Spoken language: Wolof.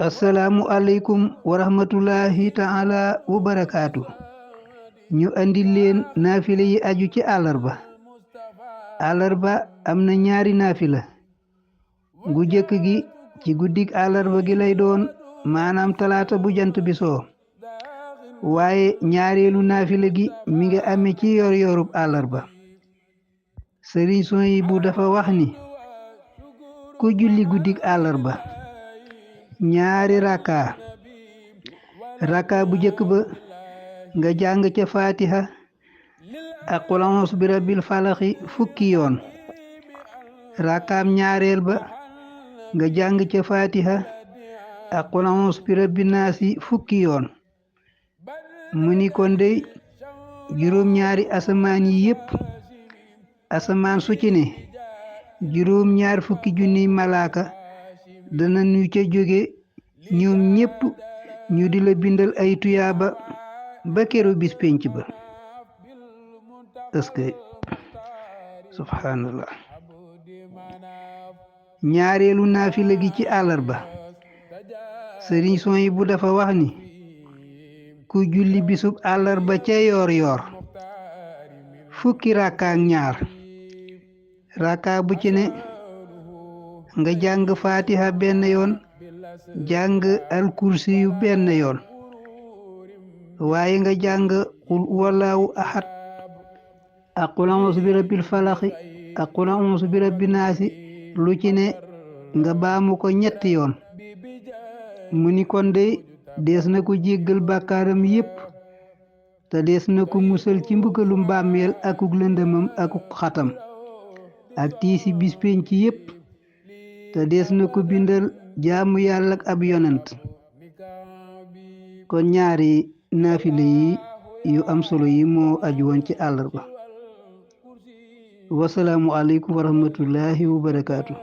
assalaamu aleykum wa rahmatullahi taala wa barakaatu ñu andi leen naafila yi aju ci àllarba am na ñaari naafila gu jëkk gi ci guddig àllarba gi lay doon maanaam talaata bu jant bi soo waaye ñaareelu naafila gi mi ngi amee ci yor yorub àllarba sëriñ Suhaybu dafa wax ni ku julli guddig àllarba ñaari raka bu jëkk ba nga jàng ca fatiha ak qul a'uuzu bi rabbil falaxi fukki yoon rakaam ñaareel ba nga jàng ca fatiha ak qul a'uuzu bi rabbin naasi fukki yoon mu ni kon dey juróom ñaari asamaan yi yépp asamaan su ci ne juróom ñaar fukki junniy malaaka dana ñu ca jóge ñoom ñépp ñu di la bindal ay tuyaaba ba keru bis pénc ba ëskay subhanallah ñaareelu naafila gi ci àllarba sëriñ Suhaybu dafa wax ni ku julli bisub àllarba ca yoor yoor fukki rakka ak ñaar rakka bu ci ne nga jàng fatiha benn yoon jàng alkursi yu benn yoon waaye nga jàng qul huwallaahu ahad ak qul a'uuzu bi rabbil falaxi ak qul a'uuzu bi rabbin naasi lu ci ne nga baamu ko ñetti yoon mu ni kon dey dees na ko jéggal bàkkaaram yépp te dees na ko musal ci mbugalum bàmmeel akuk lëndëmam akuk xatam ak tiisi bis pénc yépp te dees na ko bindal jaamu yàlla ak ab yonent kon ñaari naafile yi yu am solo yi moo aju woon ci àllarba wasalaamu aleykum wa rahmatullahi wa barakaatu